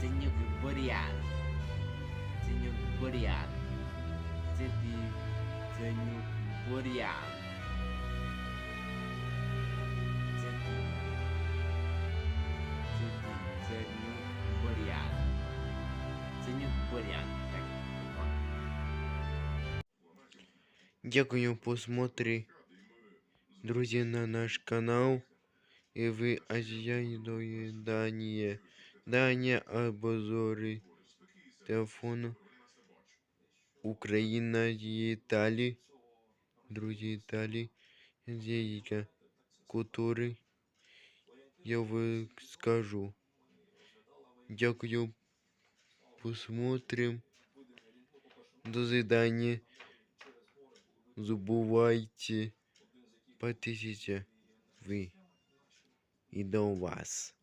Синюк бур'ян. Синюк бур'ян. Це ти, синюк бур'ян. Це ти. Це ти, синюк бур'ян. Синюк бур'ян. Так. Дякую посмотри, друзі, на наш канал. И вы азиаидое Дания обзоры телефону Украина и Италии. Друзі, Италии. Здесь который я вам скажу. Дякую, посмотрим. До свидания. Забывайте подписываться вы и до вас.